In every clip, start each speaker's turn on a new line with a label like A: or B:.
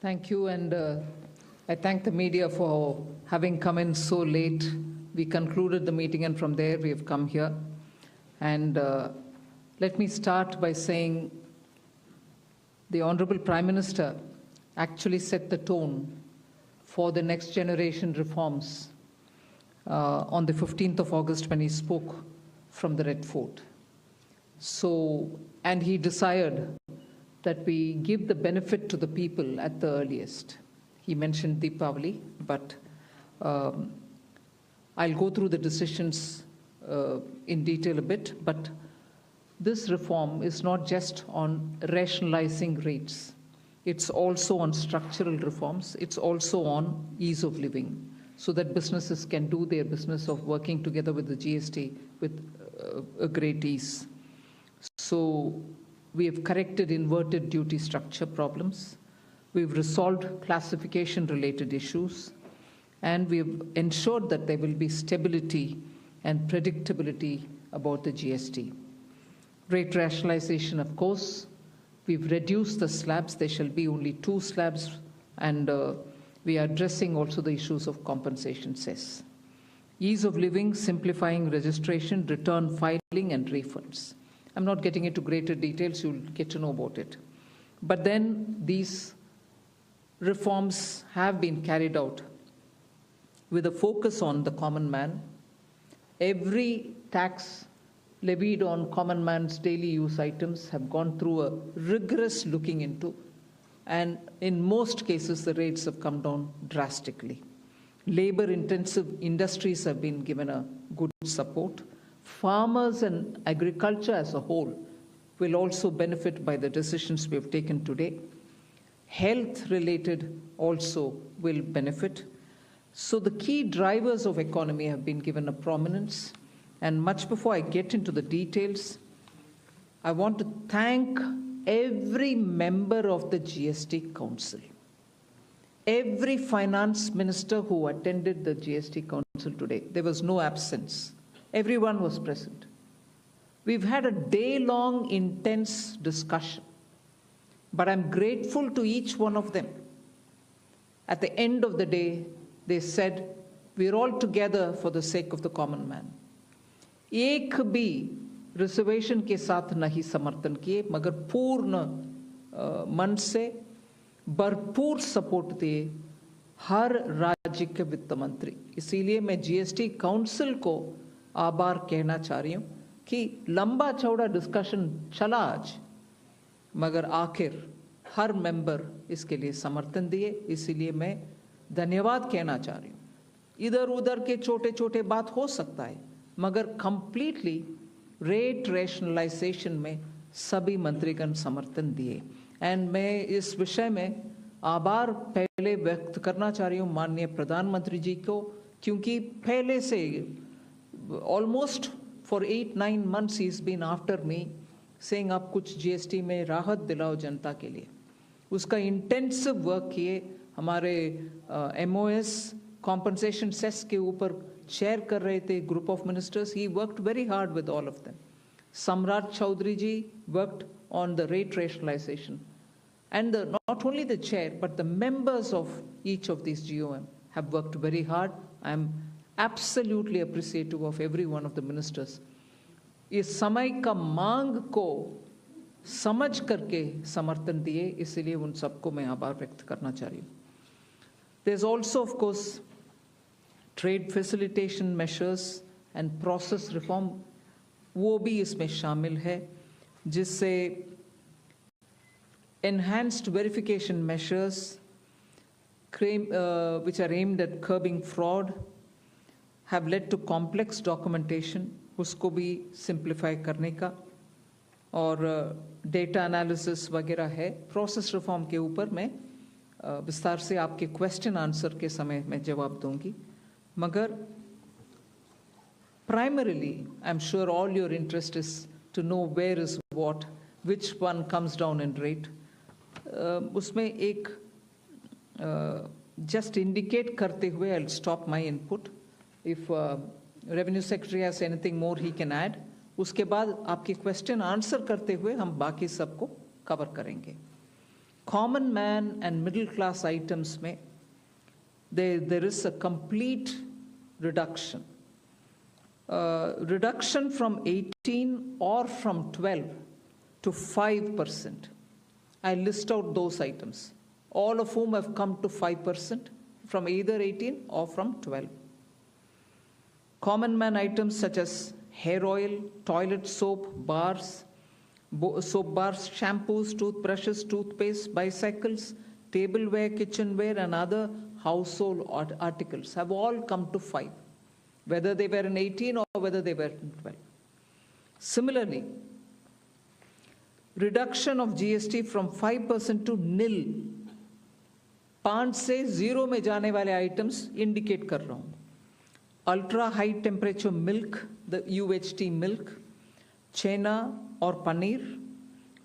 A: Thank you, and I thank the media for having come in so late. We concluded the meeting, and from there we have come here. And let me start by saying the Honorable Prime Minister actually set the tone for the next generation reforms on the 15th of August when he spoke from the Red Fort. And he desired that we give the benefit to the people at the earliest. He mentioned Deepavali, but I'll go through the decisions in detail a bit, but this reform is not just on rationalizing rates. It's also on structural reforms. It's also on ease of living, so that businesses can do their business of working together with the GST with a great ease. So we have corrected inverted duty structure problems. We've resolved classification-related issues, and we've ensured that there will be stability and predictability about the GST. Rate rationalization, of course. We've reduced the slabs. There shall be only 2 slabs, and we are addressing also the issues of compensation cess. Ease of living, simplifying registration, return filing, and refunds. I'm not getting into greater details. You'll get to know about it. But then these reforms have been carried out with a focus on the common man. Every tax levied on common man's daily use items have gone through a rigorous looking into, and in most cases the rates have come down drastically. Labor-intensive industries have been given a good support. Farmers and agriculture as a whole will also benefit by the decisions we have taken today. Health-related also will benefit. So the key drivers of economy have been given a prominence. And much before I get into the details, I want to thank every member of the GST Council, every finance minister who attended the GST Council today. There was no absence. Everyone was present. We've had a day-long intense discussion, but I'm grateful to each one of them. At the end of the day, they said, we're all together for the sake of the common man. एक भी reservation के साथ नहीं समर्थन किए, मगर पूर्ण मन से भरपूर सपोर्ट दिए हर राज्य के वित्त मंत्री. इसीलिए मैं जीएसटी काउंसिल को आभार कहना चाह रही हूँ कि लंबा चौड़ा डिस्कशन चला आज, मगर आखिर हर मेंबर इसके लिए समर्थन दिए. इसीलिए मैं धन्यवाद कहना चाह रही हूँ. इधर उधर के छोटे छोटे बात हो सकता है, मगर कंप्लीटली रेट रैशनलाइजेशन में सभी मंत्रीगण समर्थन दिए. एंड मैं इस विषय में आभार पहले व्यक्त करना चाह रही हूँ माननीय प्रधानमंत्री जी को, क्योंकि पहले से almost for 8-9 months he is been after me saying आप कुछ जीएसटी में राहत दिलाओ जनता के लिए. उसका इंटेंसिव वर्क किए. हमारे एमओएस कॉम्पनसेशन सेस के ऊपर शेयर कर रहे थे group of ministers. He worked very hard with all of them. Samrat Choudhary ji worked on the rate rationalisation, and not only the chair but the members of each of these GOM have worked very hard. I am absolutely appreciative of every one of the ministers. इस समय का मांग को समझ करके समर्थन दिए, इसलिए उन सबको मैं आभार व्यक्त करना चाह रही हूँ. There's also, of course, trade facilitation measures and process reform, वो भी इसमें शामिल है, जिससे enhanced verification measures which are aimed at curbing fraud have led to complex documentation, उसको भी simplify करने का, और data analysis वगैरह है. Process reform के ऊपर मैं विस्तार से आपके question answer के समय में जवाब दूंगी. मगर primarily, I'm sure all your interest is to know where is what, which one comes down in rate. उसमें एक just indicate करते हुए I'll stop my input. If Revenue Secretary has anything more he can add. उसके बाद आपके question answer करते हुए हम बाकी सबको cover करेंगे. Common man and middle class items में there is a complete reduction. Reduction from 18 or from 12 to 5%. I list out those items, all of whom have come to 5% from either 18 or from 12. Common man items such as hair oil, toilet soap, bars, shampoos, toothbrushes, toothpaste, bicycles, tableware, kitchenware, and other household articles have all come to 5, whether they were in 18 or whether they were in 12. Similarly, reduction of GST from 5% to nil. 5 से 0 में जाने वाले items indicate कर रहा हूँ. Ultra high temperature milk, the UHT milk, chena or paneer,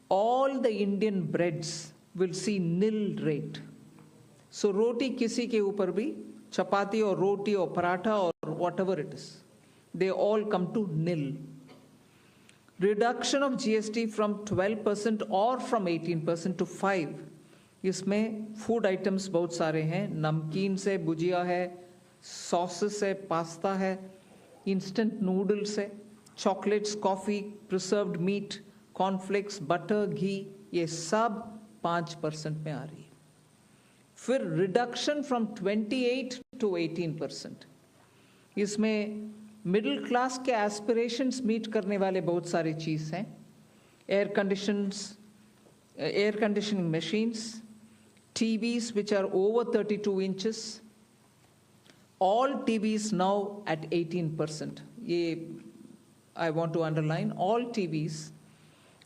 A: all the Indian breads will see nil rate. So roti kisi ke upar bhi, chapati or roti or paratha or whatever it is, they all come to nil. Reduction of GST from 12% or from 18% to 5. इसमें food items बहुत सारे हैं. नमकीन से भुजिया है, sauces है, pasta है, instant noodles है, chocolates, coffee, preserved meat, cornflakes, butter, घी, ये सब 5% में आ रही है. फिर रिडक्शन फ्रॉम 28 to 18%. इसमें मिडिल क्लास के एस्पिरेशंस मीट करने वाले बहुत सारे चीज़ हैं. Air conditioning machines, TVs which are over 32 inches, all TVs now at 18%. I want to underline, all TVs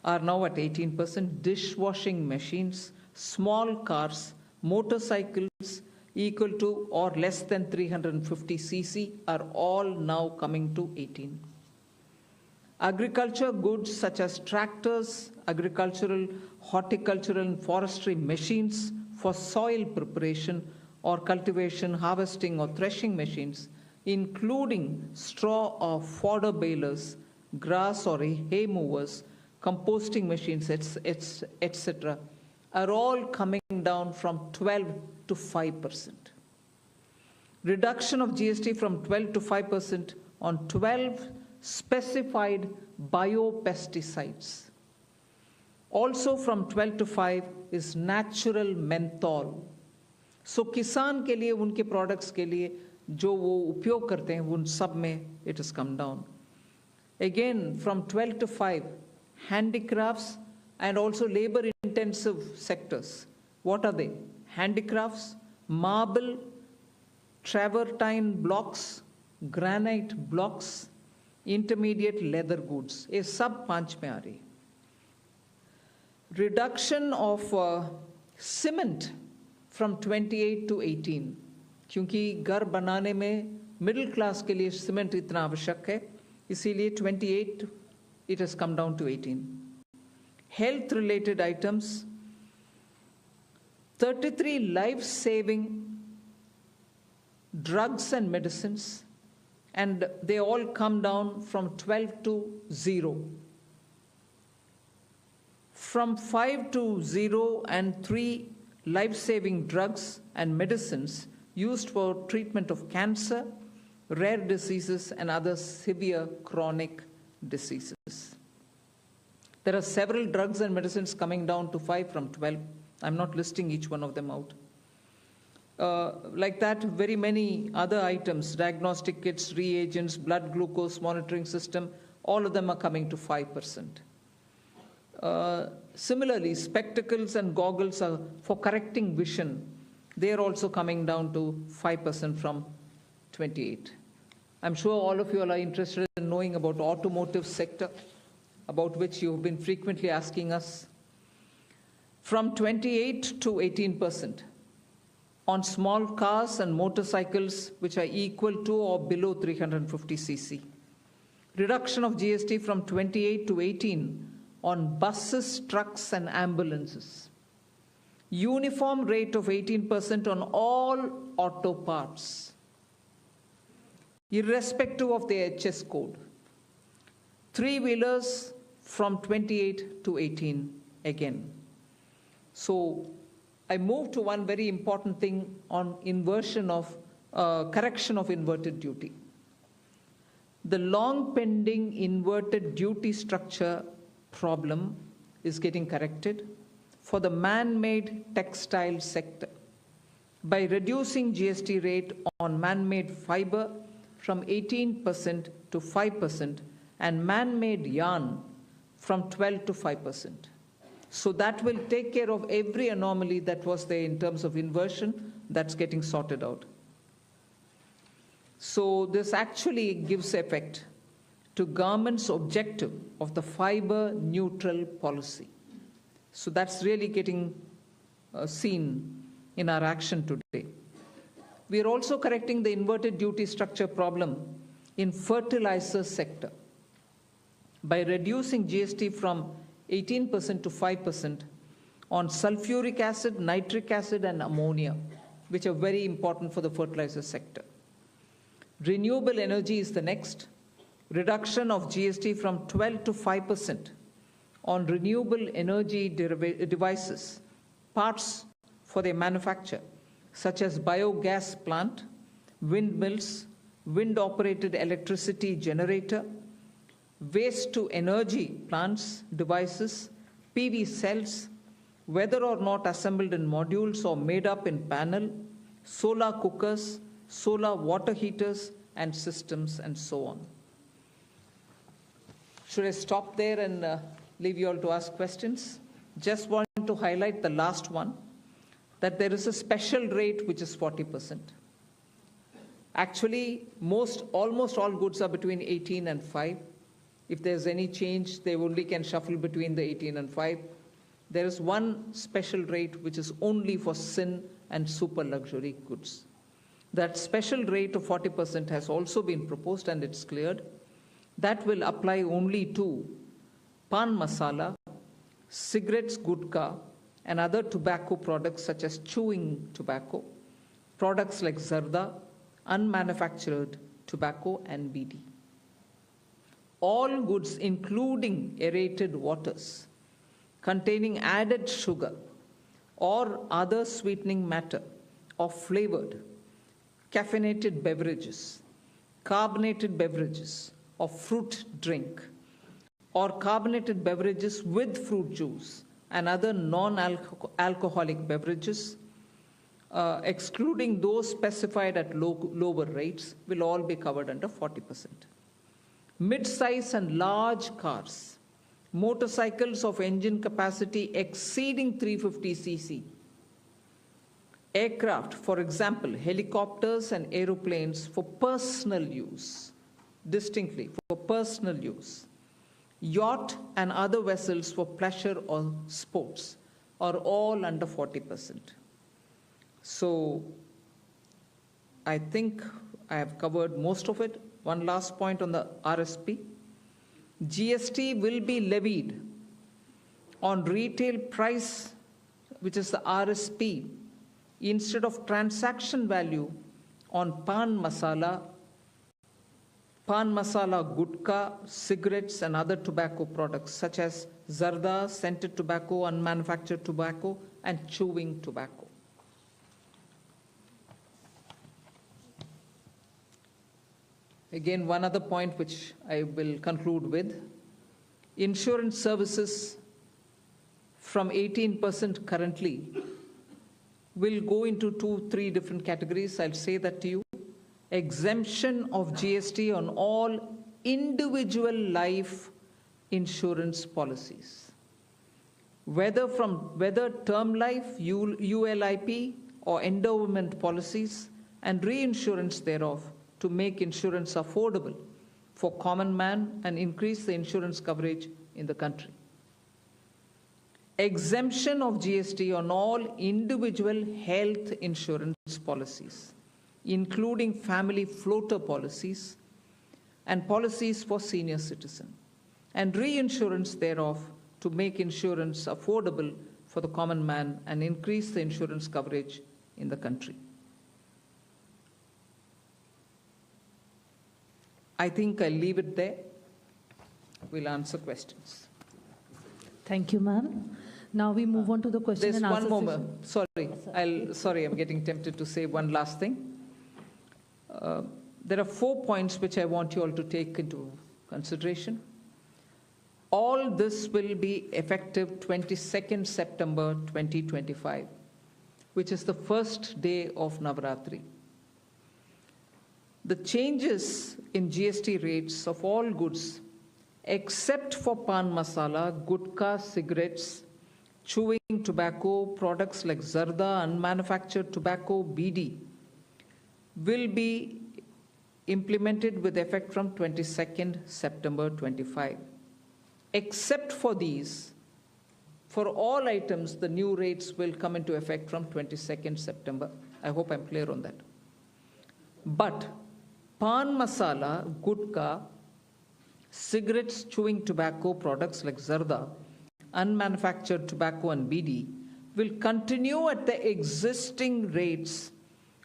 A: are now at 18%. Dishwashing machines, small cars, motorcycles equal to or less than 350 cc are all now coming to 18. Agriculture goods such as tractors, agricultural, horticultural and forestry machines for soil preparation or cultivation, harvesting or threshing machines, including straw or fodder balers, grass or hay movers, composting machines, etc., are all coming down from 12 to 5%. Reduction of GST from 12 to 5% on 12 specified biopesticides. Also from 12 to 5 is natural menthol. So किसान के लिए, उनके products के लिए जो वो उपयोग करते हैं, उन सब में it has come down. Again, from 12 to 5, handicrafts and also labor-intensive sectors. What are they? Handicrafts, marble, travertine blocks, granite blocks, intermediate leather goods. ये सब 5 में आ रही. Reduction of cement from 28 to 18. क्योंकि घर बनाने में मिडिल क्लास के लिए सीमेंट इतना आवश्यक है, इसीलिए 28 it has come down to 18. Health related items, 33 life-saving drugs and medicines, and they all come down from 12 to 0. From 5 to 0 and 3 life-saving drugs and medicines used for treatment of cancer, rare diseases, and other severe chronic diseases. There are several drugs and medicines coming down to 5 from 12. I'm not listing each one of them out. Like that, very many other items, diagnostic kits, reagents, blood glucose monitoring system, all of them are coming to 5%. Similarly, spectacles and goggles are for correcting vision. They are also coming down to 5% from 28. I'm sure all of you are interested in knowing about automotive sector, about which you've been frequently asking us. From 28 to 18% on small cars and motorcycles which are equal to or below 350 cc. Reduction of GST from 28 to 18 on buses, trucks, and ambulances. Uniform rate of 18% on all auto parts, irrespective of the HS code. Three-wheelers from 28 to 18 again. So I move to one very important thing on correction of inverted duty. The long pending inverted duty structure problem is getting corrected for the man-made textile sector by reducing GST rate on man-made fiber from 18% to 5% and man-made yarn from 12 to 5%. So that will take care of every anomaly that was there in terms of inversion that's getting sorted out. So this actually gives effect to government's objective of the fiber neutral policy. So that's really getting seen in our action today. We are also correcting the inverted duty structure problem in fertilizer sector by reducing GST from 18% to 5% on sulfuric acid, nitric acid, and ammonia, which are very important for the fertilizer sector. Renewable energy is the next. Reduction of GST from 12 to 5% on renewable energy devices, parts for their manufacture, such as biogas plant, windmills, wind-operated electricity generator, waste-to-energy plants, devices, PV cells, whether or not assembled in modules or made up in panel, solar cookers, solar water heaters, and systems, and so on. Should I stop there and leave you all to ask questions? Just want to highlight the last one, that there is a special rate which is 40%. Actually, almost all goods are between 18 and 5. If there's any change, they only can shuffle between the 18 and 5. There is one special rate which is only for sin and super luxury goods. That special rate of 40% has also been proposed and it's cleared. That will apply only to pan masala, cigarettes, gutka, and other tobacco products such as chewing tobacco, products like zarda, unmanufactured tobacco, and BD. All goods, including aerated waters, containing added sugar or other sweetening matter or flavored, caffeinated beverages, carbonated beverages, or fruit drink, or carbonated beverages with fruit juice and other non-alcoholic beverages, excluding those specified at lower rates, will all be covered under 40%. Mid-size and large cars, motorcycles of engine capacity exceeding 350 cc, aircraft, for example, helicopters and aeroplanes for personal use, distinctly for personal use, yacht and other vessels for pleasure or sports are all under 40%. So I think I have covered most of it. One last point on the RSP. GST will be levied on retail price, which is the RSP, instead of transaction value on pan masala, gutka, cigarettes, and other tobacco products such as zarda, scented tobacco, unmanufactured tobacco, and chewing tobacco. Again, one other point which I will conclude with. Insurance services from 18% currently will go into 2-3 different categories. I'll say that to you. Exemption of GST on all individual life insurance policies, whether term life, ULIP, or endowment policies, and reinsurance thereof, to make insurance affordable for common man and increase the insurance coverage in the country. Exemption of GST on all individual health insurance policies, including family floater policies and policies for senior citizens, and reinsurance thereof to make insurance affordable for the common man and increase the insurance coverage in the country. I think I'll leave it there. We'll answer questions.
B: Thank you, ma'am. Now we move on to the question
A: There's
B: and answer
A: one more.
B: session.
A: Sorry, I'm getting tempted to say one last thing. There are 4 points which I want you all to take into consideration. All this will be effective 22nd September 2025, which is the first day of Navaratri. The changes in GST rates of all goods, except for pan masala, gutka, cigarettes, chewing tobacco, products like zarda, unmanufactured tobacco, BD, will be implemented with effect from 22nd September 25. Except for these, for all items, the new rates will come into effect from 22nd September. I hope I'm clear on that. But pan masala, gutka, cigarettes, chewing tobacco, products like zarda, unmanufactured tobacco and BD will continue at the existing rates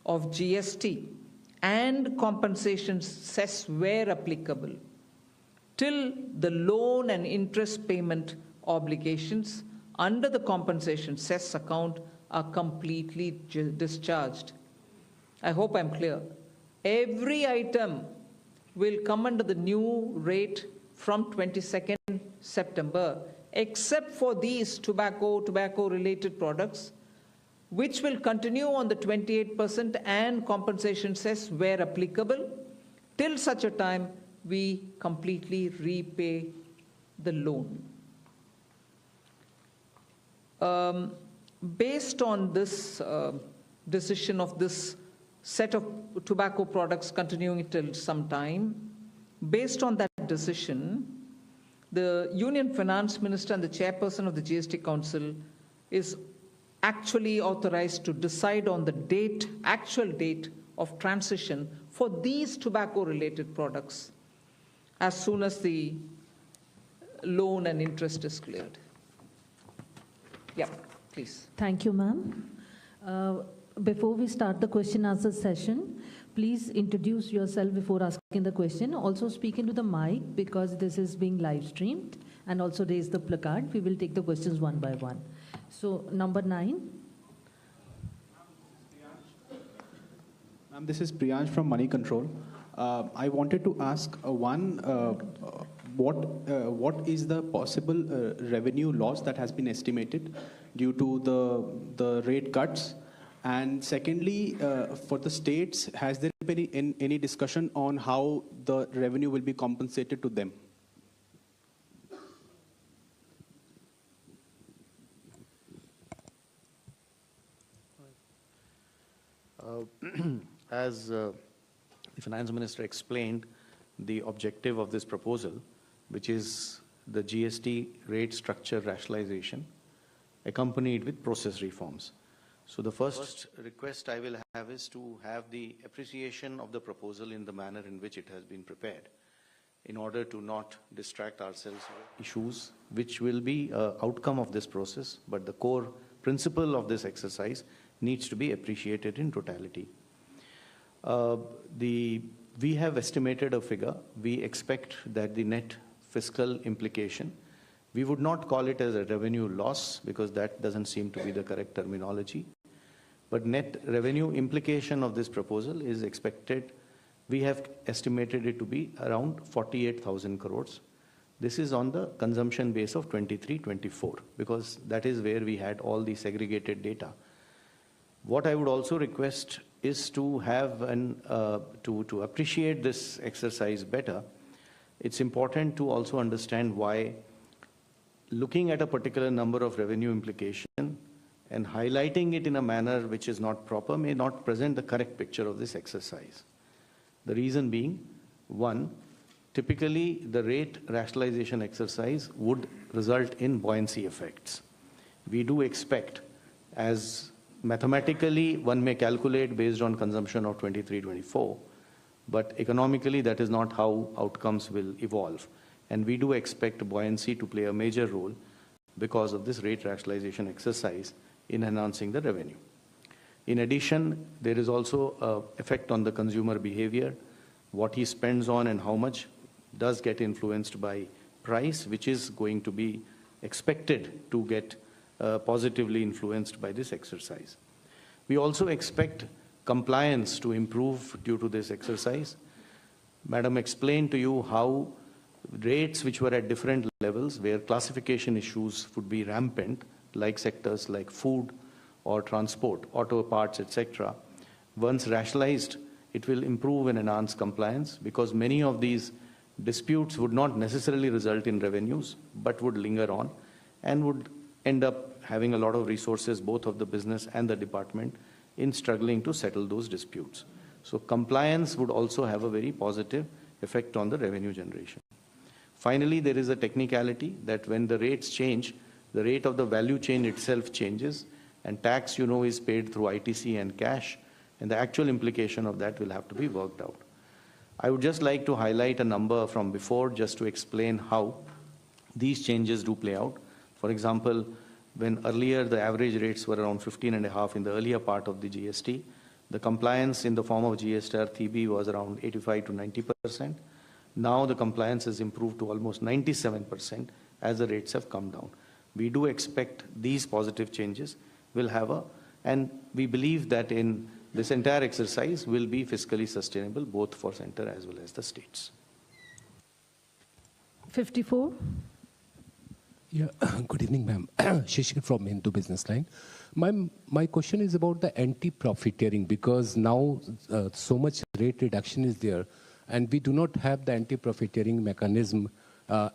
A: of GST and compensation cess where applicable till the loan and interest payment obligations under the compensation cess account are completely discharged. I hope I'm clear. Every item will come under the new rate from 22nd September, except for these tobacco-related products, which will continue on the 28% and compensation cess where applicable, till such a time we completely repay the loan. Based on this decision of this set of tobacco products continuing till some time, based on that decision, the Union Finance Minister and the chairperson of the GST Council is actually authorized to decide on the actual date of transition for these tobacco-related products as soon as the loan and interest is cleared. Yeah, please.
B: Thank you, ma'am. Before we start the question answer session, please introduce yourself before asking the question. Also speak into the mic because this is being live streamed, and also raise the placard. We will take the questions one by one. So, number 9.
C: Ma'am, this is Priyansh from Money Control. I wanted to ask what is the possible revenue loss that has been estimated due to the rate cuts? And secondly, for the states, has there been any discussion on how the revenue will be compensated to them?
D: As the Finance Minister explained, the objective of this proposal, which is the GST rate structure rationalization, accompanied with process reforms. So the first request I will have is to have the appreciation of the proposal in the manner in which it has been prepared, in order to not distract ourselves with issues which will be an outcome of this process, but the core principle of this exercise needs to be appreciated in totality. We have estimated a figure. We expect that the net fiscal implication, we would not call it as a revenue loss because that doesn't seem to be the correct terminology. But net revenue implication of this proposal is expected, we have estimated it to be around 48,000 crores. This is on the consumption base of 23-24 because that is where we had all the segregated data. What I would also request is to have to appreciate this exercise better. It's important to also understand why looking at a particular number of revenue implication and highlighting it in a manner which is not proper may not present the correct picture of this exercise. The reason being, one, typically the rate rationalization exercise would result in buoyancy effects. We do expect, as mathematically one may calculate based on consumption of 23-24, but economically that is not how outcomes will evolve. And we do expect buoyancy to play a major role because of this rate rationalization exercise in enhancing the revenue. In addition, there is also an effect on the consumer behavior. What he spends on and how much does get influenced by price, which is going to be expected to get positively influenced by this exercise. We also expect compliance to improve due to this exercise. Madam explained to you how rates which were at different levels, where classification issues would be rampant, like sectors like food or transport, auto parts, etc. Once rationalized, it will improve and enhance compliance, because many of these disputes would not necessarily result in revenues, but would linger on and would end up having a lot of resources, both of the business and the department, in struggling to settle those disputes. So compliance would also have a very positive effect on the revenue generation. Finally, there is a technicality that when the rates change, the rate of the value chain itself changes, and tax, is paid through ITC and cash, and the actual implication of that will have to be worked out. I would just like to highlight a number from before just to explain how these changes do play out. For example, when earlier the average rates were around 15.5 in the earlier part of the GST, the compliance in the form of GST TB was around 85 to 90%. Now the compliance has improved to almost 97% as the rates have come down. We do expect these positive changes will have and we believe that in this entire exercise will be fiscally sustainable both for center as well as the states.
B: 54.
E: Yeah, good evening, ma'am. Shishir from Hindu Business Line. My question is about the anti-profiteering, because now so much rate reduction is there, and we do not have the anti-profiteering mechanism.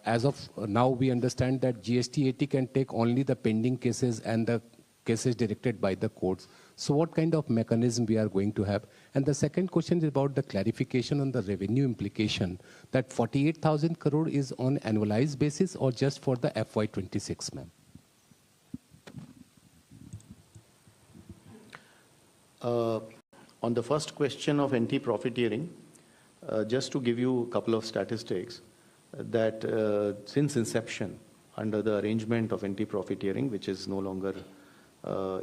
E: As of now, we understand that GST 80 can take only the pending cases and the cases directed by the courts. So what kind of mechanism we are going to have? And the second question is about the clarification on the revenue implication, that 48,000 crore is on annualized basis or just for the FY26, ma'am?
D: On the first question of anti-profiteering, just to give you a couple of statistics, that since inception, under the arrangement of anti-profiteering, which is no longer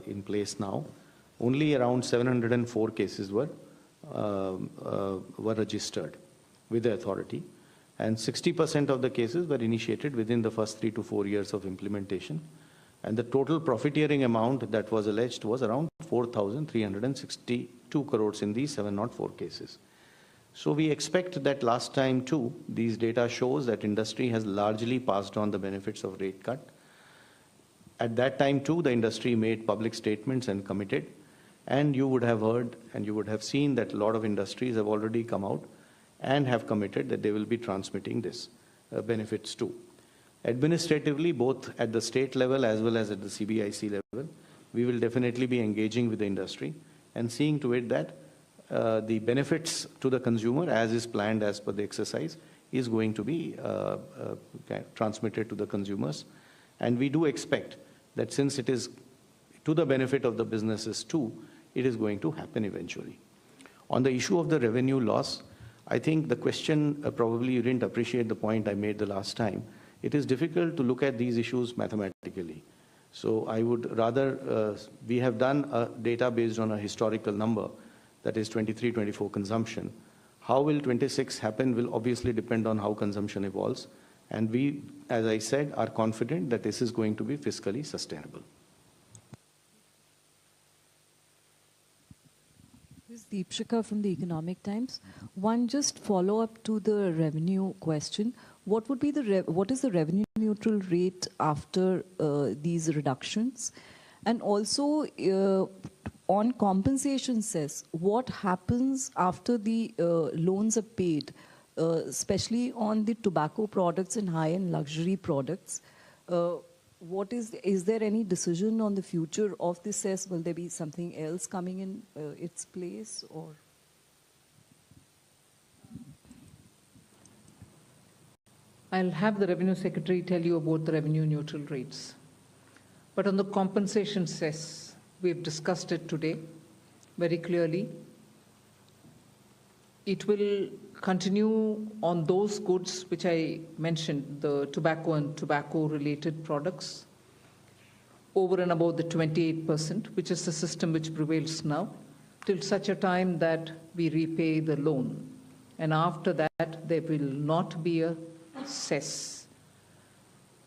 D: in place now, only around 704 cases were registered with the authority, and 60% of the cases were initiated within the first 3 to 4 years of implementation, and the total profiteering amount that was alleged was around 4,362 crores in these 704 cases. So we expect that last time too, these data shows that industry has largely passed on the benefits of rate cut. At that time too, the industry made public statements and committed, and you would have heard and you would have seen that a lot of industries have already come out and have committed that they will be transmitting this benefits too. Administratively, both at the state level as well as at the CBIC level, we will definitely be engaging with the industry and seeing to it that the benefits to the consumer, as is planned as per the exercise, is going to be transmitted to the consumers. And we do expect that since it is to the benefit of the businesses too, it is going to happen eventually. On the issue of the revenue loss, I think the question, probably you didn't appreciate the point I made the last time. It is difficult to look at these issues mathematically. So I would rather, we have done a data based on a historical number, that is 23-24 consumption. How will 26 happen will obviously depend on how consumption evolves. And we, as I said, are confident that this is going to be fiscally sustainable.
F: This is Deepshika from the Economic Times. One just follow-up to the revenue question. What would be what is the revenue neutral rate after these reductions? And also, on compensation cess, what happens after the loans are paid, especially on the tobacco products and high-end luxury products? Is there any decision on the future of the cess? Will there be something else coming in its place, or?
A: I'll have the Revenue Secretary tell you about the revenue neutral rates. But on the compensation cess, we've discussed it today very clearly. It will continue on those goods which I mentioned, the tobacco and tobacco-related products, over and above the 28%, which is the system which prevails now, till such a time that we repay the loan. And after that, there will not be a cess.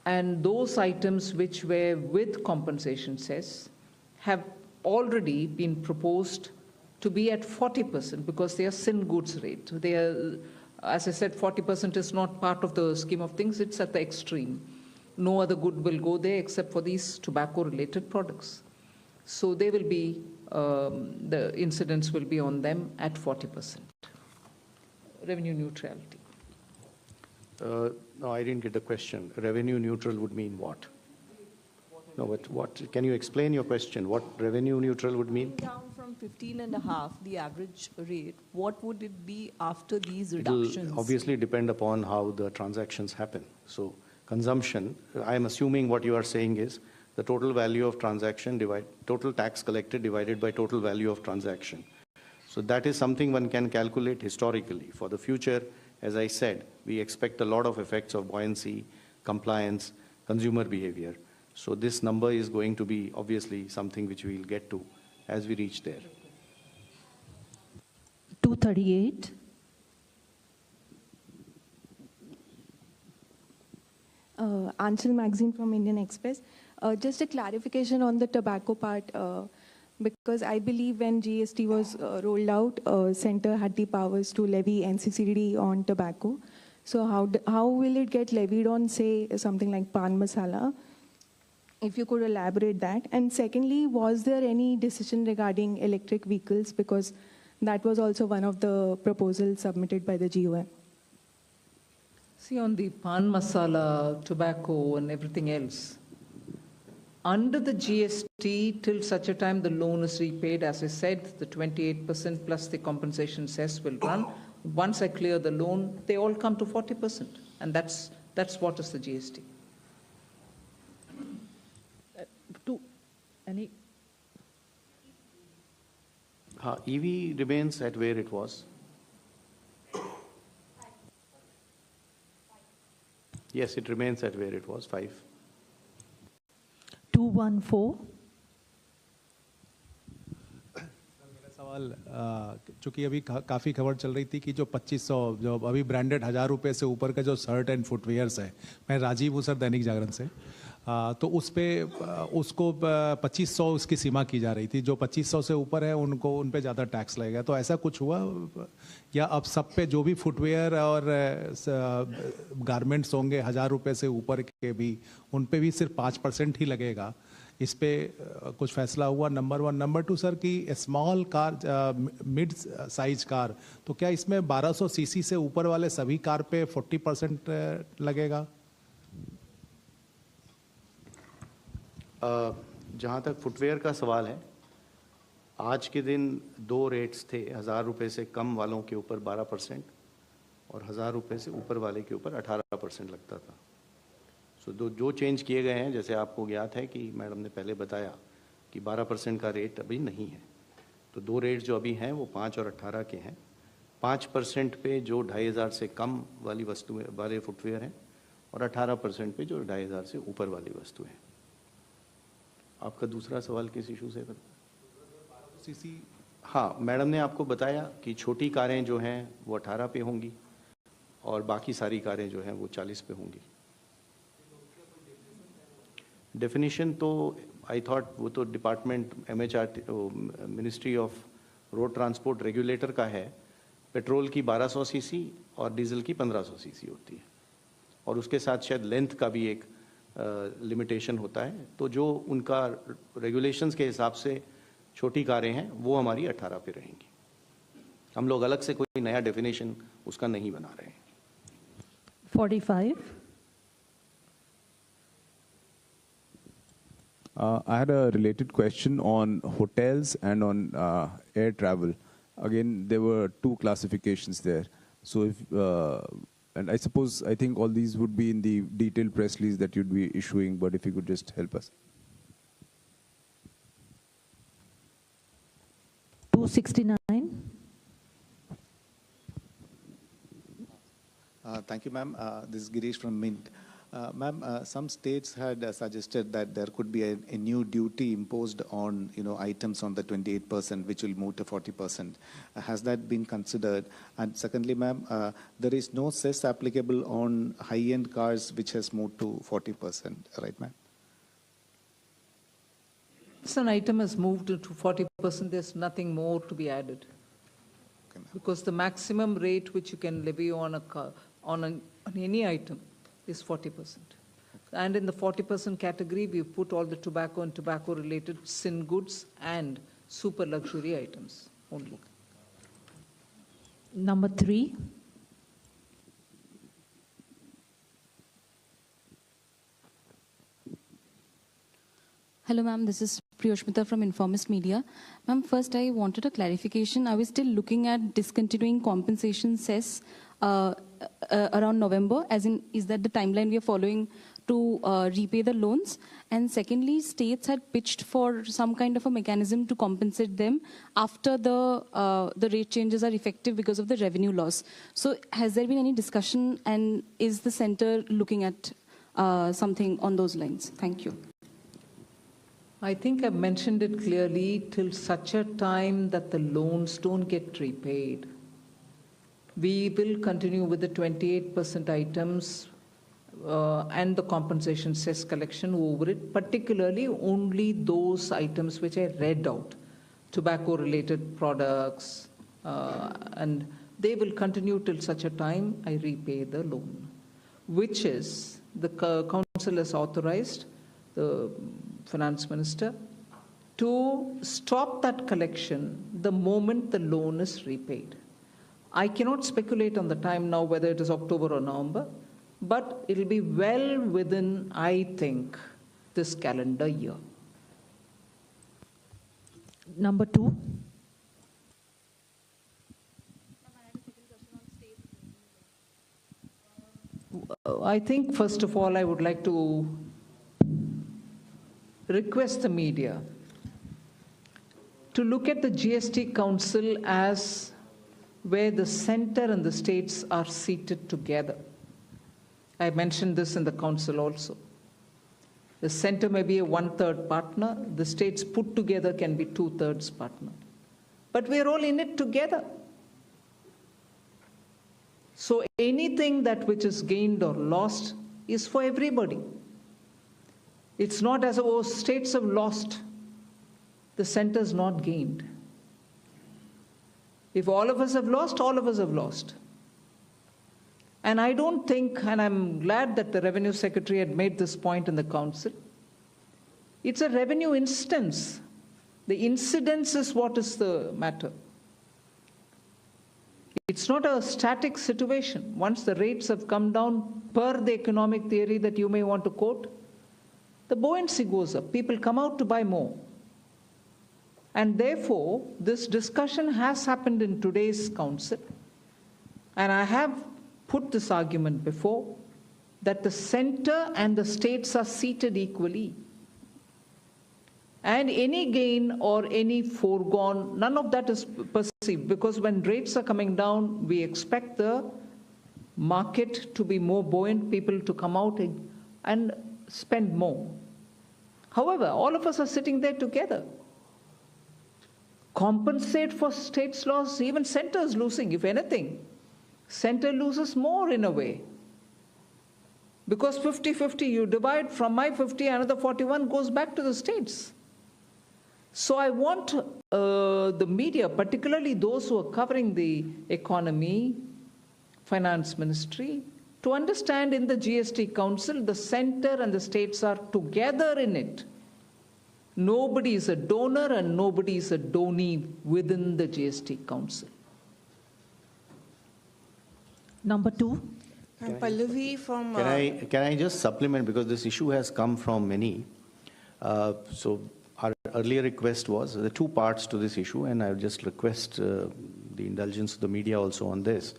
A: And those items which were with compensation cess have already been proposed to be at 40% because they are sin goods rate. They are, as I said, 40% is not part of the scheme of things, it's at the extreme. No other good will go there except for these tobacco-related products. So they will be, the incidence will be on them at 40%. Revenue neutrality.
D: No, I didn't get the question. Revenue neutral would mean what? No, but what? Can you explain your question? What revenue neutral would mean?
F: Down from 15.5, the average rate, what would it be after these
D: It'll
F: reductions?
D: obviously depend upon how the transactions happen. So consumption, I am assuming what you are saying is the total value of transaction total tax collected divided by total value of transaction. So that is something one can calculate historically. For the future, as I said, we expect a lot of effects of buoyancy, compliance, consumer behavior. So this number is going to be obviously something which we will get to as we reach there.
B: 238.
G: Anshul Magazine from Indian Express. Just a clarification on the tobacco part, because I believe when GST was rolled out, Centre had the powers to levy NCCD on tobacco. So how will it get levied on, say, something like pan masala? If you could elaborate that. And secondly, was there any decision regarding electric vehicles? Because that was also one of the proposals submitted by the GOM.
A: See, on the pan masala, tobacco, and everything else, under the GST, till such a time the loan is repaid, as I said, the 28% plus the compensation cess will run. Once I clear the loan, they all come to 40%. And that's what is the GST.
B: Any?
D: EV remains at where it was. Yes, it remains at where it was, 5.
B: 214.
H: सवाल चूंकि अभी काफ़ी खबर चल रही थी कि जो 2500 जो अभी ब्रांडेड 1000 रुपये से ऊपर का जो शर्ट एंड फुटवेयर्स है, मैं राजीव हूँ सर दैनिक जागरण से, तो उस पे उसको 2500 उसकी सीमा की जा रही थी, जो 2500 से ऊपर है उनको उन पे ज़्यादा टैक्स लगेगा, तो ऐसा कुछ हुआ या अब सब पे जो भी फुटवेयर और गारमेंट्स होंगे 1000 रुपये से ऊपर के भी उन पे भी सिर्फ 5% ही लगेगा? इस पे कुछ फैसला हुआ? नंबर 1. नंबर 2 सर कि small car, mid size car, तो क्या इसमें 1200 सीसी से ऊपर वाले सभी कार पे 40% लगेगा?
D: जहाँ तक फुटवेयर का सवाल है, आज के दिन 2 रेट्स थे. 1000 रुपये से कम वालों के ऊपर 12% और 1000 रुपये से ऊपर वाले के ऊपर 18% लगता था. सो जो चेंज किए गए हैं, जैसे आपको ज्ञात है कि मैडम ने पहले बताया कि 12% का रेट अभी नहीं है, तो 2 रेट जो अभी हैं वो 5 और 18 के हैं. 5% पे जो 2500 से कम वाली वस्तुएं वाले फुटवेयर हैं और 18% पे जो 2500 से ऊपर वाली वस्तुएं हैं. आपका दूसरा सवाल किस इशू से था?
H: सीसी.
D: हाँ, मैडम ने आपको बताया कि छोटी कारें जो हैं वो 18 पे होंगी और बाकी सारी कारें जो हैं वो 40 पे होंगी. डेफिनेशन तो आई थॉट वो तो department MHRT ministry of road transport regulator का है. पेट्रोल की 1200 सीसी और डीजल की 1500 सीसी होती है और उसके साथ शायद लेंथ का भी एक लिमिटेशन होता है. तो जो उनका रेगुलेशंस के हिसाब से छोटी कारें हैं वो हमारी 18 पे रहेंगी. हम लोग अलग से कोई नया डेफिनेशन उसका नहीं बना रहे हैं.
B: 45.
I: I had a related question on hotels and on air travel. Again, there were 2 classifications there. So if, and I suppose, I think all these would be in the detailed press release that you'd be issuing, but if you could just help us.
B: 269.
J: Thank you, ma'am. This is Girish from Mint. Ma'am, some states had suggested that there could be a new duty imposed on items on the 28%, which will move to 40%. Has that been considered? And secondly, ma'am, there is no cess applicable on high-end cars, which has moved to 40%, right, ma'am?
A: If an item has moved to 40%, there's nothing more to be added.
J: Okay,
A: Because the maximum rate which you can levy on a car, on any item is 40%. And in the 40% category, we put all the tobacco and tobacco-related sin goods and super luxury items only.
B: Number 3.
K: Hello, ma'am. This is Priyoshmita from Informist Media. Ma'am, first I wanted a clarification. I was still looking at discontinuing compensation cess around November, as in, is that the timeline we are following to repay the loans? And secondly, states had pitched for some kind of a mechanism to compensate them after the rate changes are effective because of the revenue loss. So has there been any discussion, and is the center looking at something on those lines? Thank you.
A: I think I've mentioned it clearly, till such a time that the loans don't get repaid. We will continue with the 28% items and the compensation cess collection over it, particularly only those items which I read out, tobacco-related products, and they will continue till such a time I repay the loan, which is the council has authorized the finance minister to stop that collection the moment the loan is repaid. I cannot speculate on the time now whether it is October or November, but it will be well within, I think, this calendar year.
B: Number 2.
A: I think, first of all, I would like to request the media to look at the GST Council as where the center and the states are seated together. I mentioned this in the council also. The center may be a 1/3 partner, the states put together can be 2/3 partner. But we're all in it together. So anything that which is gained or lost is for everybody. It's not as though states have lost, the center's not gained. If all of us have lost, all of us have lost. And I don't think, and I'm glad that the Revenue Secretary had made this point in the council, it's a revenue instance. The incidence is what is the matter. It's not a static situation. Once the rates have come down per the economic theory that you may want to quote, the buoyancy goes up. People come out to buy more. And therefore, this discussion has happened in today's council. And I have put this argument before, that the center and the states are seated equally. And any gain or any foregone, none of that is perceived, because when rates are coming down, we expect the market to be more buoyant, people to come out and spend more. However, all of us are sitting there together. Compensate for states' loss, even center is losing, if anything. Center loses more in a way. Because 50-50, you divide from my 50, another 41 goes back to the states. So I want the media, particularly those who are covering the economy, finance ministry, to understand in the GST Council, the center and the states are together in it. Nobody is a donor and nobody is a donee within the GST Council.
B: Number 2.
L: Pallavi from...
D: Can I just supplement, because this issue has come from many. So our earlier request was, there are two parts to this issue, and I would just request the indulgence of the media also on this.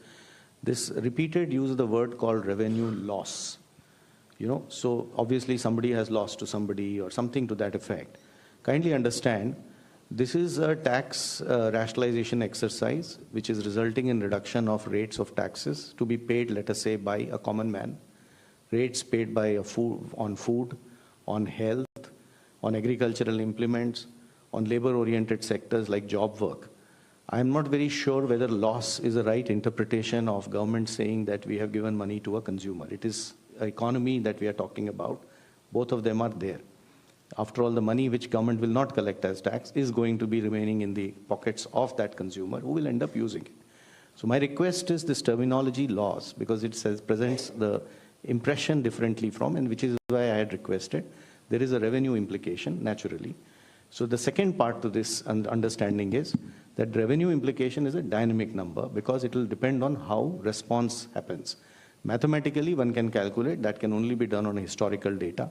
D: This repeated use of the word called revenue loss. So obviously somebody has lost to somebody or something to that effect. Kindly understand, this is a tax rationalization exercise which is resulting in reduction of rates of taxes to be paid, let us say, by a common man, rates paid by on food, on health, on agricultural implements, on labor-oriented sectors like job work. I'm not very sure whether loss is the right interpretation of government saying that we have given money to a consumer. It is an economy that we are talking about. Both of them are there. After all, the money which government will not collect as tax is going to be remaining in the pockets of that consumer who will end up using it. So my request is this terminology loss, because it presents the impression differently from, and which is why I had requested. There is a revenue implication, naturally. So the second part to this understanding is that revenue implication is a dynamic number because it will depend on how response happens. Mathematically, one can calculate, that can only be done on historical data.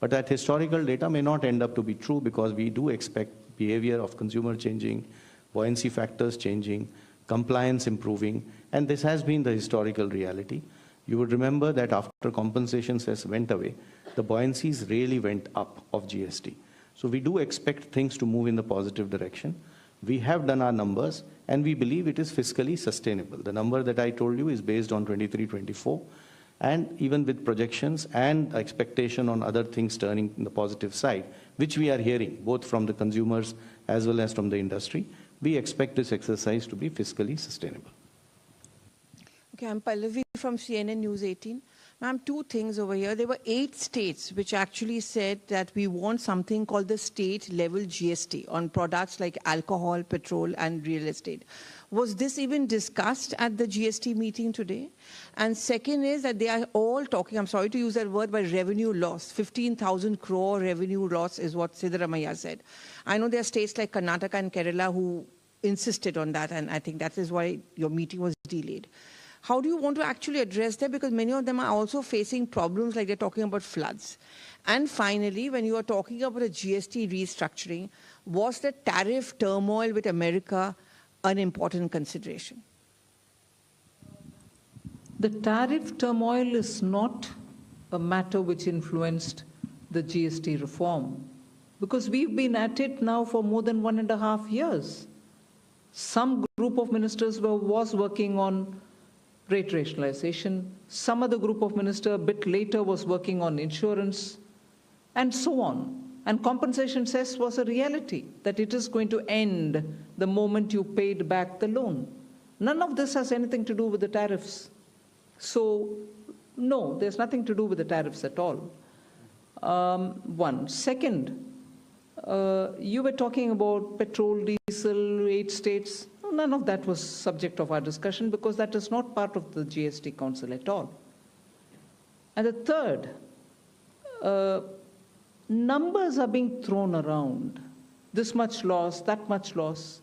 D: But that historical data may not end up to be true because we do expect behavior of consumer changing, buoyancy factors changing, compliance improving, and this has been the historical reality. You would remember that after compensation cess went away, the buoyancies really went up of GST. So we do expect things to move in the positive direction. We have done our numbers, and we believe it is fiscally sustainable. The number that I told you is based on 23-24. And even with projections and expectation on other things turning in the positive side, which we are hearing both from the consumers as well as from the industry, we expect this exercise to be fiscally sustainable.
L: Okay, I'm Pallavi from CNN News 18. Ma'am, two things over here. There were 8 states which actually said that we want something called the state-level GST on products like alcohol, petrol, and real estate. Was this even discussed at the GST meeting today? And second is that they are all talking, I'm sorry to use that word, but revenue loss. 15,000 crore revenue loss is what Siddaramaiah said. I know there are states like Karnataka and Kerala who insisted on that, and I think that is why your meeting was delayed. How do you want to actually address that? Because many of them are also facing problems like they're talking about floods. And finally, when you are talking about a GST restructuring, was the tariff turmoil with America an important consideration?
A: The tariff turmoil is not a matter which influenced the GST reform, because we've been at it now for more than 1.5 years. Some group of ministers was working on rate rationalization. Some other group of ministers a bit later was working on insurance, and so on. And compensation cess was a reality, that it is going to end the moment you paid back the loan. None of this has anything to do with the tariffs. So, no, there's nothing to do with the tariffs at all. One. Second, you were talking about petrol, diesel, 8 states. None of that was subject of our discussion because that is not part of the GST Council at all. And the third, numbers are being thrown around. This much loss, that much loss.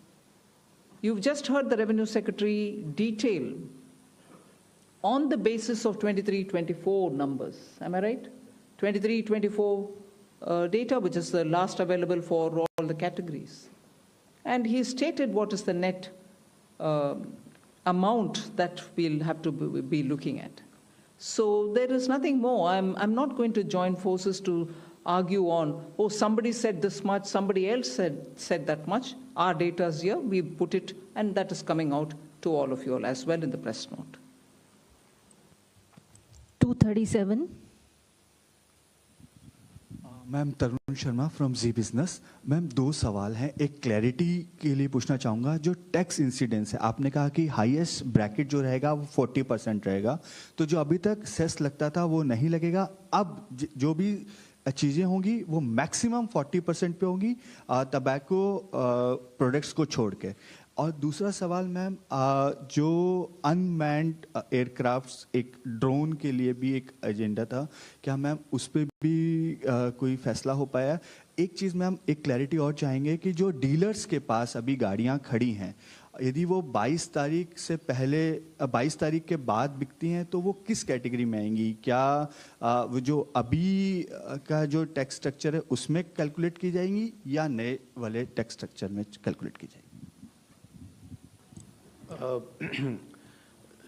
A: You've just heard the Revenue Secretary detail on the basis of 23-24 numbers. Am I right? 23-24 data, which is the last available for all the categories. And he stated what is the net amount that we'll have to be looking at. So there is nothing more. I'm not going to join forces to argue on, oh, somebody said this much, somebody else said that much. Our data is here, we put it, and that is coming out to all of you all as well in the press note.
B: 237.
M: Ma'am Tarun Sharma from Zee Business. Ma'am 2 सवाल हैं, एक clarity के लिए पूछना चाहूँगा। जो tax incidence है, आपने कहा कि हाईएस्ट ब्रैकेट जो रहेगा वो 40% रहेगा, तो जो अभी तक सेस लगता था वो नहीं लगेगा। अब जो भी चीज़ें होंगी वो मैक्सिमम 40% पे होंगी टबैको प्रोडक्ट्स को छोड़ के। और दूसरा सवाल मैम, जो अनमैन्ड एयरक्राफ्ट्स, एक ड्रोन के लिए भी एक एजेंडा था, क्या मैम उस पर भी कोई फैसला हो पाया? एक चीज़ मैम, एक क्लैरिटी और चाहेंगे कि जो डीलर्स के पास अभी गाड़ियां खड़ी हैं, यदि वो 22 तारीख से पहले 22 तारीख के बाद बिकती हैं तो वो किस कैटेगरी में आएंगी? क्या वो जो अभी का जो टैक्स स्ट्रक्चर है उसमें कैलकुलेट की जाएंगी या नए वाले टैक्स स्ट्रक्चर में कैलकुलेट की जाएंगी?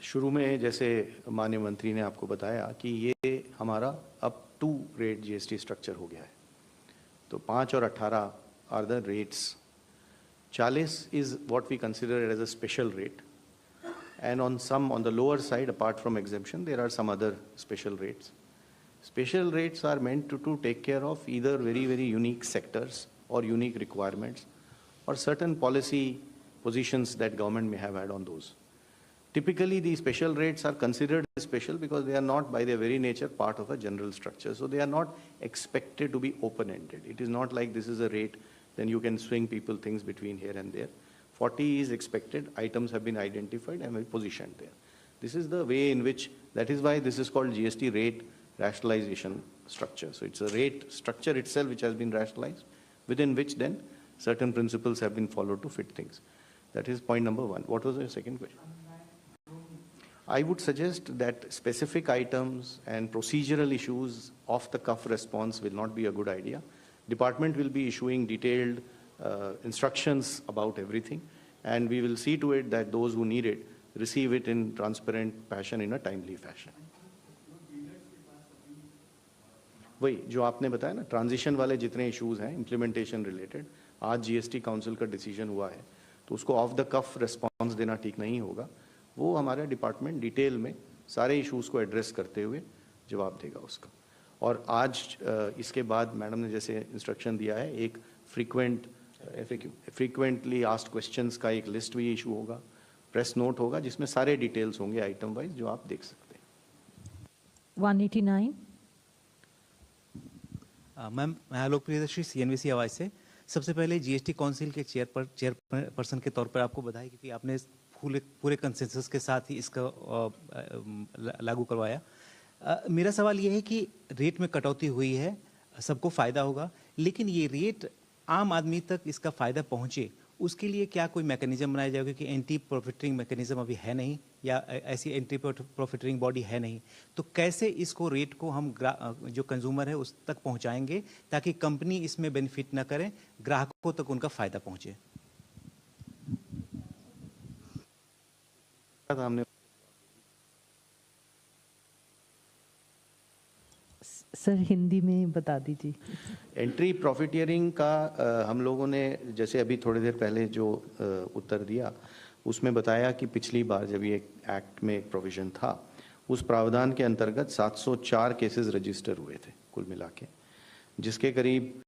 D: शुरू में जैसे माननीय मंत्री ने आपको बताया कि ये हमारा अब 2 रेट जीएसटी स्ट्रक्चर हो गया है, तो 5 और 18 are the rates. 40 is what we consider as a special rate, and on the lower side, apart from exemption, there are some other special rates. Special rates are meant to take care of either very, very unique sectors or unique requirements or certain policy positions that government may have had on those. Typically, the special rates are considered special because they are not by their very nature part of a general structure. So they are not expected to be open-ended. It is not like this is a rate, then you can swing people things between here and there. 40 is expected, items have been identified and will be positioned there. This is the way in which, that is why this is called GST rate rationalization structure. So it's a rate structure itself which has been rationalized, within which then certain principles have been followed to fit things. That is point number one. What was your second question? I would suggest that specific items and procedural issues off the cuff response will not be a good idea. Department will be issuing detailed instructions about everything, and we will see to it that those who need it receive it in transparent fashion, in a timely fashion. वही जो आपने बताया ना, transition वाले जितने issues हैं implementation related, आज GST council का डिसीजन हुआ है, तो उसको ऑफ द कफ रिस्पांस देना ठीक नहीं होगा. वो हमारा डिपार्टमेंट डिटेल में सारे इश्यूज को एड्रेस करते हुए जवाब देगा उसका. और आज इसके बाद मैडम ने जैसे इंस्ट्रक्शन दिया है, एक फ्रीक्वेंटली आस्क्ड क्वेश्चंस का एक लिस्ट भी इशू होगा, प्रेस नोट होगा जिसमें सारे डिटेल्स होंगे आइटम वाइज जो आप देख सकते हैं.
B: 189.
N: मैम, मैं आलोक प्रियदर्शी CNBC आवाज़ से. सबसे पहले जीएसटी काउंसिल के चेयरपर्सन के तौर पर आपको बधाई, क्योंकि आपने पूरे कंसेंसस के साथ ही इसका लागू करवाया. मेरा सवाल ये है कि रेट में कटौती हुई है, सबको फ़ायदा होगा, लेकिन ये रेट आम आदमी तक इसका फ़ायदा पहुँचे, उसके लिए क्या कोई मैकेनिज्म बनाया जाएगा? क्योंकि एंटी प्रॉफिटरिंग मैकेनिज्म अभी है नहीं, या ऐसी एंटी प्रॉफिटरिंग बॉडी है नहीं, तो कैसे इसको रेट को हम जो कंज्यूमर है उस तक पहुंचाएंगे ताकि कंपनी इसमें बेनिफिट ना करें, ग्राहकों तक उनका फ़ायदा पहुंचे?
B: सर हिंदी में बता दीजिए.
D: एंट्री प्रॉफिटियरिंग का हम लोगों ने जैसे अभी थोड़ी देर पहले जो उत्तर दिया उसमें बताया कि पिछली बार जब ये एक्ट में एक प्रोविजन था, उस प्रावधान के अंतर्गत 704 केसेस रजिस्टर हुए थे कुल मिला के, जिसके करीब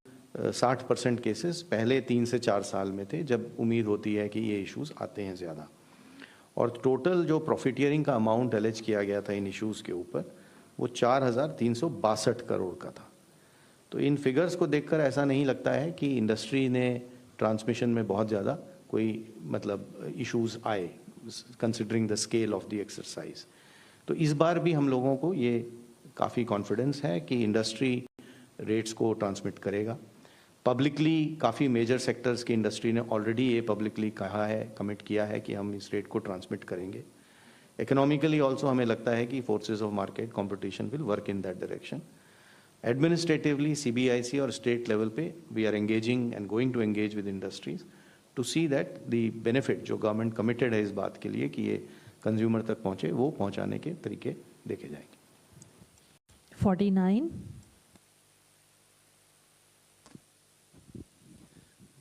D: 60% केसेस पहले 3 से 4 साल में थे, जब उम्मीद होती है कि ये इश्यूज आते हैं ज़्यादा. और टोटल जो प्रॉफिटियरिंग का अमाउंट एलेज किया गया था इन इश्यूज़ के ऊपर, वो 4,362 करोड़ का था. तो इन फिगर्स को देखकर ऐसा नहीं लगता है कि इंडस्ट्री ने ट्रांसमिशन में बहुत ज़्यादा कोई मतलब इश्यूज आए, considering the scale of the exercise. तो इस बार भी हम लोगों को ये काफ़ी कॉन्फिडेंस है कि इंडस्ट्री रेट्स को ट्रांसमिट करेगा. पब्लिकली काफ़ी मेजर सेक्टर्स की इंडस्ट्री ने ऑलरेडी ये पब्लिकली कहा है, कमिट किया है कि हम इस रेट को ट्रांसमिट करेंगे. इकोनॉमिकली ऑल्सो हमें लगता है कि forces of market competition will work in that direction. Administratively CBIC और स्टेट लेवल पे we are engaging and going to engage with industries to see that the benefit जो government committed है इस बात के लिए कि ये कंज्यूमर तक पहुंचे, वो पहुंचाने के तरीके देखे जाएंगे.
B: 49.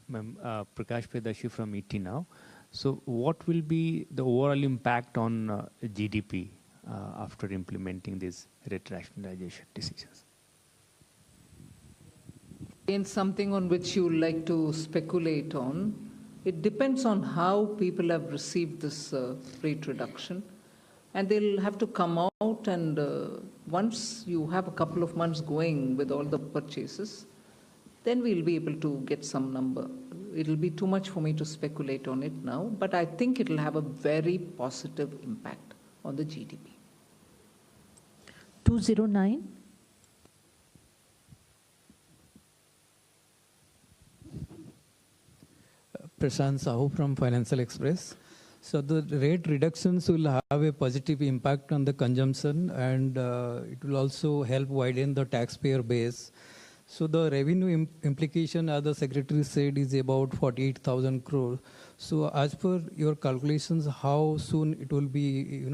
O: Ma'am, Prakash Predashi from ET Now. So what will be the overall impact on GDP after implementing these rate rationalization decisions?
A: In something on which you would like to speculate on, it depends on how people have received this rate reduction. And they'll have to come out, and once you have a couple of months going with all the purchases, then we'll be able to get some number. It'll be too much for me to speculate on it now, but I think it'll have a very positive impact on the GDP.
B: 209.
P: Prashant Sahu from Financial Express. So the rate reductions will have a positive impact on the consumption, and it will also help widen the taxpayer base. So the revenue implication, as the secretary said, is about 48,000 crore. So as per your calculations, how soon it will be,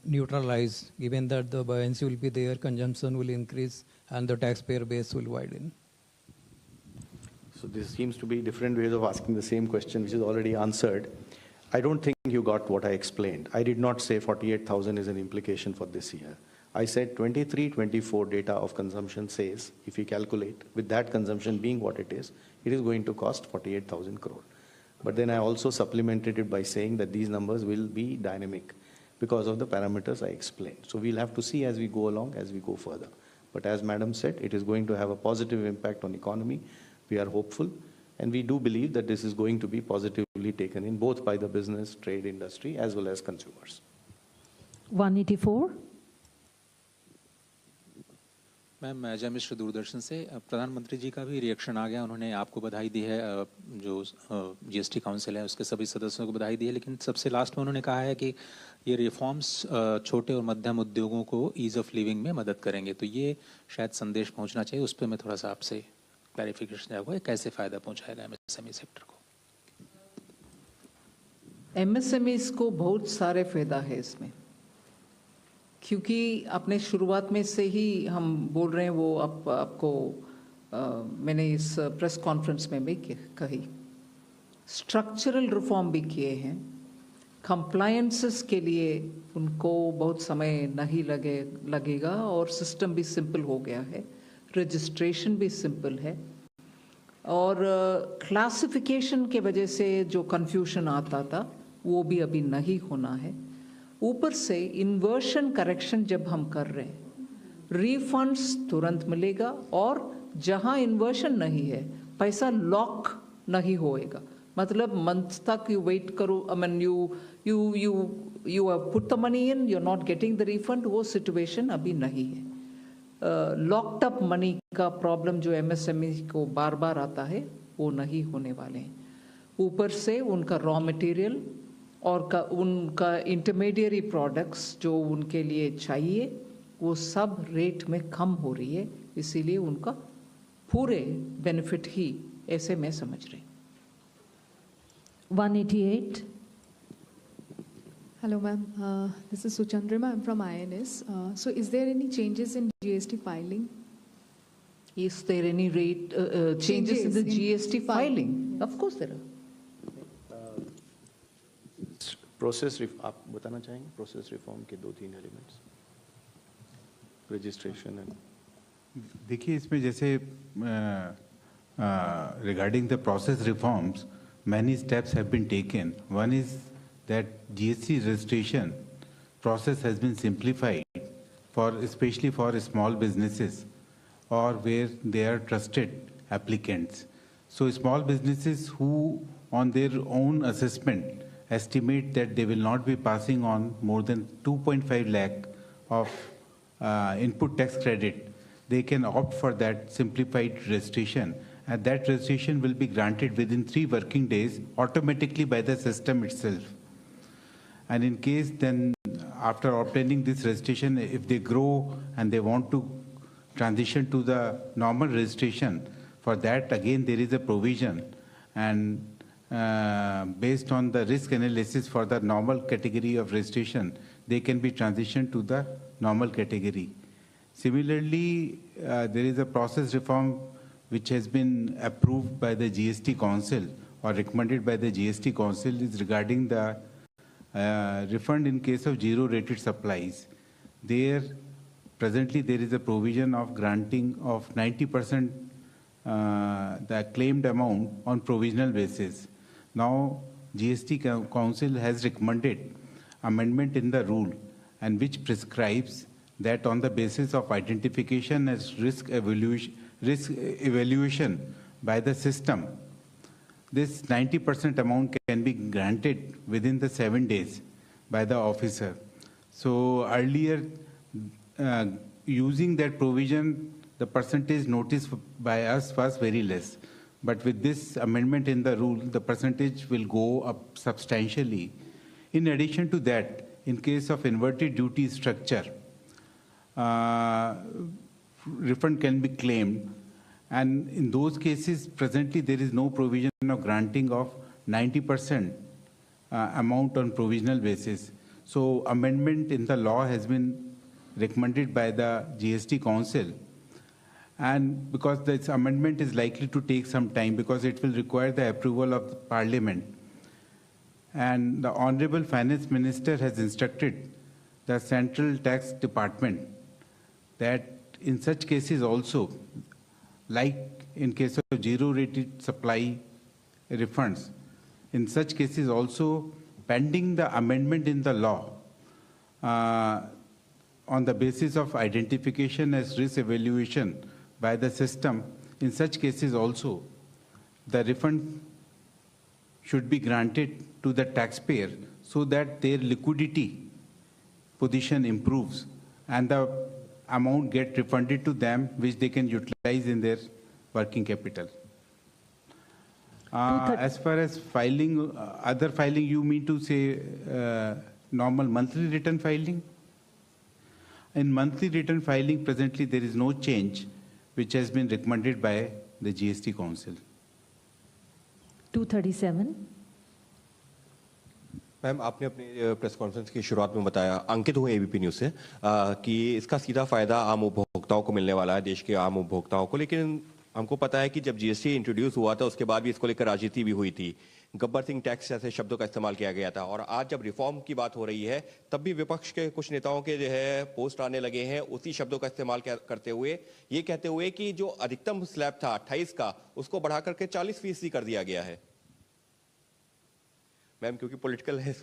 P: neutralized, given that the buoyancy will be there, consumption will increase, and the taxpayer base will widen?
D: So this seems to be different ways of asking the same question, which is already answered. I don't think you got what I explained. I did not say 48,000 is an implication for this year. I said 23-24 data of consumption says, if you calculate, with that consumption being what it is going to cost 48,000 crore. But then I also supplemented it by saying that these numbers will be dynamic because of the parameters I explained. So we'll have to see as we go along, as we go further. But as Madam said, it is going to have a positive impact on economy. We are hopeful, and we do believe that this is going to be positively taken in both by the business, trade, industry, as well as consumers.
B: 184.
Q: Ma'am जय मिश्र दूरदर्शन से प्रधानमंत्री जी का भी reaction आ गया, उन्होंने आपको बधाई दी है, जो जीएसटी काउंसिल है उसके सभी सदस्यों को बधाई दी है, लेकिन सबसे लास्ट में उन्होंने कहा है कि ये रिफॉर्म्स छोटे और मध्यम उद्योगों को ईज ऑफ लिविंग में मदद करेंगे, तो ये शायद संदेश पहुंचना चाहिए, उस पर मैं थोड़ा सा आपसे क्लैरिफिकेशन चाहूँगा, कैसे फ़ायदा पहुँचाएगा एमएसएमई सेक्टर को?
A: एमएसएमईज को बहुत सारे फायदा है इसमें, क्योंकि अपने शुरुआत में से ही हम बोल रहे हैं, वो आपको मैंने इस प्रेस कॉन्फ्रेंस में भी कही, स्ट्रक्चरल रिफॉर्म भी किए हैं, कंप्लायंसेस के लिए उनको बहुत समय नहीं लगेगा और सिस्टम भी सिंपल हो गया है, रजिस्ट्रेशन भी सिंपल है, और क्लासिफिकेशन के वजह से जो कंफ्यूजन आता था वो भी अभी नहीं होना है। ऊपर से इन्वर्शन करेक्शन जब हम कर रहे हैं, रिफंड्स तुरंत मिलेगा, और जहां इन्वर्शन नहीं है पैसा लॉक नहीं होएगा, मतलब मंथ तक यू वेट करो, I mean you have put the money in, you are not getting the refund, वो सिचुएशन अभी नहीं है। लॉक्ड अप मनी का प्रॉब्लम जो एमएसएमई को बार बार आता है वो नहीं होने वाले हैं। ऊपर से उनका रॉ मटेरियल और उनका इंटरमीडिएरी प्रोडक्ट्स जो उनके लिए चाहिए वो सब रेट में कम हो रही है, इसीलिए उनका पूरे बेनिफिट ही ऐसे मैं समझ रही।
B: 188.
R: Hello ma'am, this is Suchandrima, I'm from INS. So is there any changes in GST filing?
A: Is there any rate changes in the GST filing? Of course there are.
D: Process आप बताना चाहेंगे process reform के 2-3 elements, registration and.
S: देखिए इसमें जैसे regarding the process reforms many steps have been taken. One is that GST registration process has been simplified for especially for small businesses or where they are trusted applicants. So small businesses who on their own assessment estimate that they will not be passing on more than 2.5 lakh of input tax credit, they can opt for that simplified registration, and that registration will be granted within 3 working days automatically by the system itself. And in case then after obtaining this registration, if they grow and they want to transition to the normal registration, for that again there is a provision, and based on the risk analysis for the normal category of registration, they can be transitioned to the normal category. Similarly, there is a process reform which has been approved by the GST Council or recommended by the GST Council is regarding the refund in case of zero-rated supplies. There, presently there is a provision of granting of 90% the claimed amount on provisional basis. Now, GST Council has recommended amendment in the rule, and which prescribes that on the basis of identification as risk evaluation by the system, this 90% amount can be granted within the 7 days by the officer. So earlier, using that provision, the percentage noticed by us was very less. But with this amendment in the rule, the percentage will go up substantially. In addition to that, in case of inverted duty structure, refund can be claimed. And in those cases, presently there is no provision of granting of 90% amount on provisional basis. So amendment in the law has been recommended by the GST Council. And because this amendment is likely to take some time because it will require the approval of the Parliament. And the Honorable Finance Minister has instructed the Central Tax Department that in such cases also, like in case of zero-rated supply refunds, in such cases also, pending the amendment in the law, on the basis of identification as risk evaluation by the system, in such cases also, the refund should be granted to the taxpayer so that their liquidity position improves and the amount get refunded to them which they can utilize in their working capital. As far as filing, other filing, you mean to say normal monthly return filing? In monthly return filing, presently there is no change which has been recommended by the GST Council.
B: 237.
T: Ma'am आपने अपनी press conference की शुरुआत में बताया, अंकित हुए ABP news से, कि इसका सीधा फायदा आम उपभोक्ताओं को मिलने वाला है, देश के आम उपभोक्ताओं को। लेकिन हमको पता है कि जब जीएसटी इंट्रोड्यूस हुआ था उसके बाद भी इसको लेकर राजनीति भी हुई थी, गब्बर सिंह टैक्स जैसे शब्दों का इस्तेमाल किया गया था। और आज जब रिफॉर्म की बात हो रही है तब भी विपक्ष के कुछ नेताओं के जो है पोस्ट आने लगे हैं उसी शब्दों का इस्तेमाल करते हुए, ये कहते हुए कि जो अधिकतम स्लैब था 28 का उसको बढ़ा करके 40% कर दिया गया है। मैम क्योंकि पॉलिटिकल है।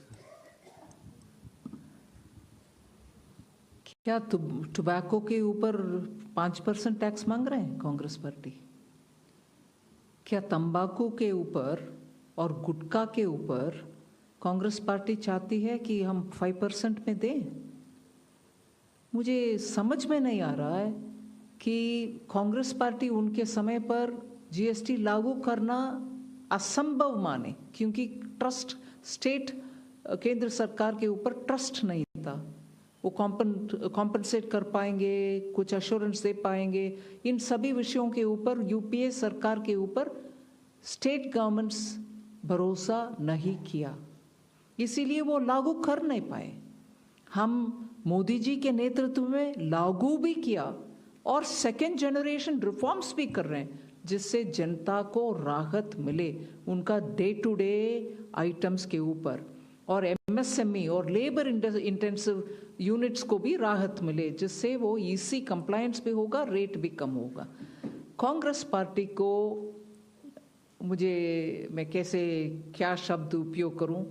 A: क्या टोबैको के ऊपर 5% टैक्स मांग रहे हैं कांग्रेस पार्टी? क्या तंबाकू के ऊपर और गुटखा के ऊपर कांग्रेस पार्टी चाहती है कि हम 5% में दें? मुझे समझ में नहीं आ रहा है कि कांग्रेस पार्टी उनके समय पर जीएसटी लागू करना असंभव माने, क्योंकि ट्रस्ट स्टेट केंद्र सरकार के ऊपर ट्रस्ट नहीं था। वो कॉम्पनसेट कर पाएंगे, कुछ अश्योरेंस दे पाएंगे, इन सभी विषयों के ऊपर यूपीए सरकार के ऊपर स्टेट गवर्नमेंट्स भरोसा नहीं किया, इसीलिए वो लागू कर नहीं पाए। हम मोदी जी के नेतृत्व में लागू भी किया और सेकेंड जनरेशन रिफॉर्म्स भी कर रहे हैं जिससे जनता को राहत मिले उनका डे टू डे आइटम्स के ऊपर, और एमएसएमई और लेबर इंटेंसिव यूनिट्स को भी राहत मिले जिससे वो ईसी कंप्लायंस भी होगा, रेट भी कम होगा। कांग्रेस पार्टी को मैं कैसे क्या शब्द उपयोग करूं,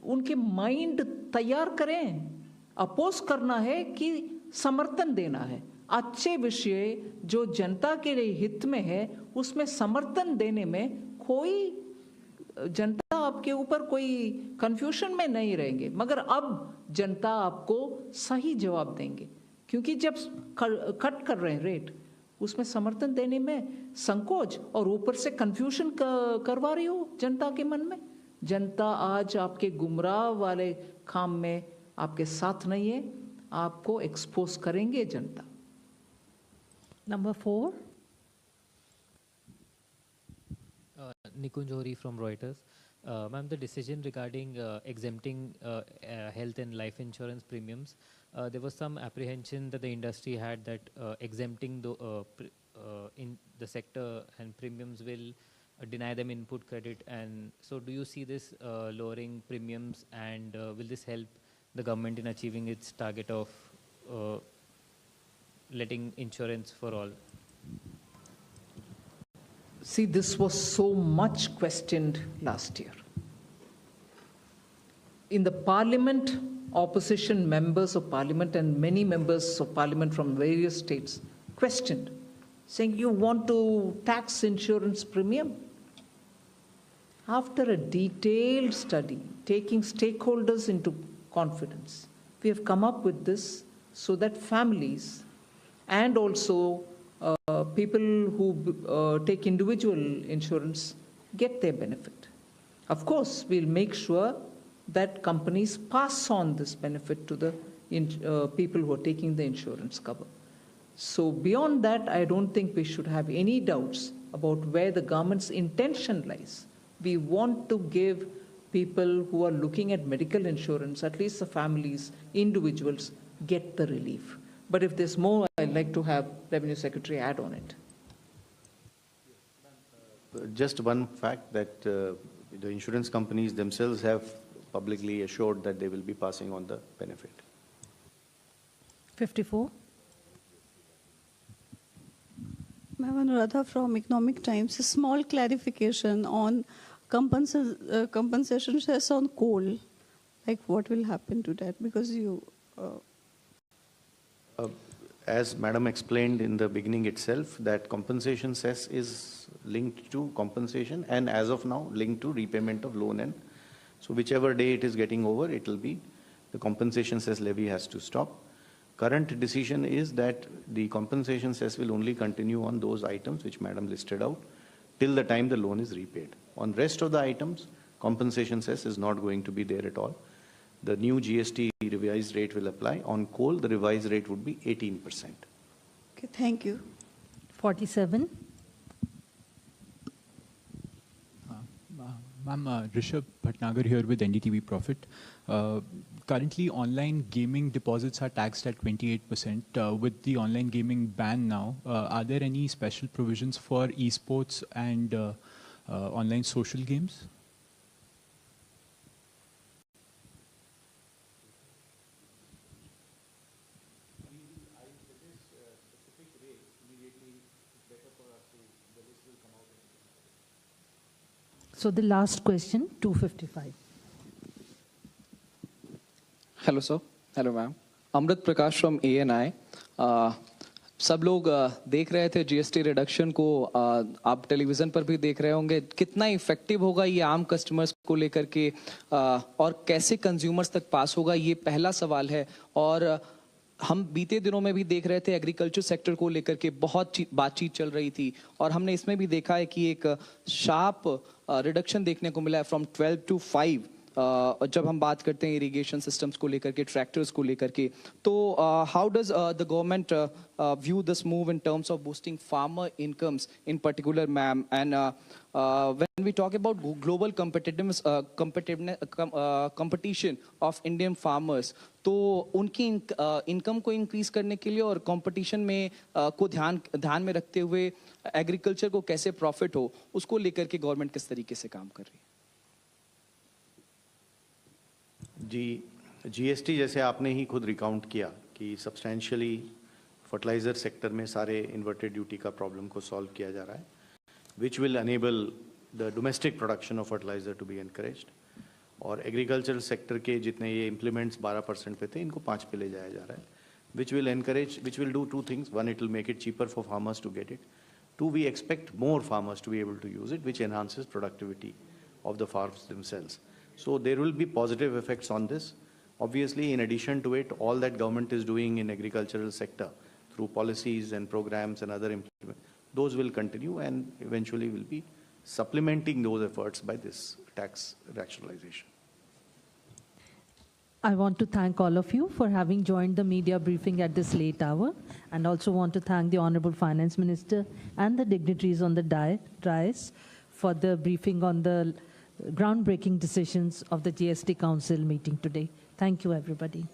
A: उनके माइंड तैयार करें। अपोज करना है कि समर्थन देना है, अच्छे विषय जो जनता के लिए हित में है उसमें समर्थन देने में कोई जनता आपके ऊपर कोई कंफ्यूजन में नहीं रहेंगे। मगर अब जनता आपको सही जवाब देंगे, क्योंकि जब कट कर रहे हैं रेट उसमें समर्थन देने में संकोच और ऊपर से कंफ्यूजन करवा रही हो जनता के मन में। जनता आज आपके गुमराह वाले काम में आपके साथ नहीं है, आपको एक्सपोज करेंगे जनता।
B: Number 4.
U: Nikunj Johri from Reuters. Ma'am, the decision regarding exempting health and life insurance premiums, there was some apprehension that the industry had that exempting in the sector and premiums will deny them input credit. And so do you see this lowering premiums, and will this help the government in achieving its target of letting insurance for all?
A: See, this was so much questioned last year. In the parliament, opposition members of parliament and many members of parliament from various states questioned, saying, you want to tax insurance premium? After a detailed study, taking stakeholders into confidence, we have come up with this so that families and also people who take individual insurance get their benefit. Of course, we'll make sure that companies pass on this benefit to the people who are taking the insurance cover. So beyond that, I don't think we should have any doubts about where the government's intention lies. We want to give people who are looking at medical insurance, at least the families, individuals, get the relief. But if there's more, I'd like to have Revenue Secretary add on it.
D: Just one fact that the insurance companies themselves have publicly assured that they will be passing on the benefit.
B: 54.
C: Ma'am, Anuradha from Economic Times. A small clarification on compensation cess on coal. Like what will happen to that? Because you...
D: As Madam explained in the beginning itself, that compensation cess is linked to compensation and as of now linked to repayment of loan. And so whichever day it is getting over, it will be the compensation cess levy has to stop. Current decision is that the compensation cess will only continue on those items which Madam listed out till the time the loan is repaid. On rest of the items, compensation cess is not going to be there at all. The new GST revised rate will apply. On coal, the revised rate would be 18%.
C: Okay, thank you.
B: 47.
V: Ma'am, Rishabh Bhatnagar here with NDTV Profit. Currently, online gaming deposits are taxed at 28%. With the online gaming ban now, are there any special provisions for esports and online social games?
B: So the last question, 255.
W: Hello sir, hello ma'am, Amrit Prakash from ANI। सब लोग देख रहे थे GST reduction को, आप television पर भी देख रहे होंगे। कितना इफेक्टिव होगा ये आम कस्टमर्स को लेकर के और कैसे कंज्यूमर्स तक पास होगा, ये पहला सवाल है। और हम बीते दिनों में भी देख रहे थे एग्रीकल्चर सेक्टर को लेकर के बहुत बातचीत चल रही थी और हमने इसमें भी देखा है कि एक शार्प रिडक्शन देखने को मिला है फ्रॉम 12 to 5। जब हम बात करते हैं इरिगेशन सिस्टम्स को लेकर के, ट्रैक्टर्स को लेकर के, तो how does the government view this move in terms of boosting farmer incomes in particular ma'am? And when we talk about global competition of Indian farmers, तो उनकी इनकम को इंक्रीज करने के लिए और कंपटीशन में को ध्यान में रखते हुए एग्रीकल्चर को कैसे प्रॉफिट हो, उसको लेकर के गवर्नमेंट किस तरीके से काम कर रही है?
D: जी, जीएसटी जैसे आपने ही खुद रिकाउंट किया कि सब्सटेंशियली फर्टिलाइजर सेक्टर में सारे इन्वर्टेड ड्यूटी का प्रॉब्लम को सॉल्व किया जा रहा है, which will enable the domestic production of fertiliser to be encouraged. और एग्रीकल्चरल सेक्टर के जितने ये इम्प्लीमेंट्स 12% पे थे, इनको 5 पे ले जाया जा रहा है, which will do 2 things. 1, it will make it cheaper for farmers to get it. 2, we expect more farmers to be able to use it, which enhances productivity of the farms themselves. So there will be positive effects on this. Obviously, in addition to it, all that government is doing in agricultural sector through policies and programs and other implements, those will continue and eventually will be supplementing those efforts by this tax rationalization.
B: I want to thank all of you for having joined the media briefing at this late hour, and also want to thank the Honorable Finance Minister and the dignitaries on the dais for the briefing on the groundbreaking decisions of the GST Council meeting today. Thank you, everybody.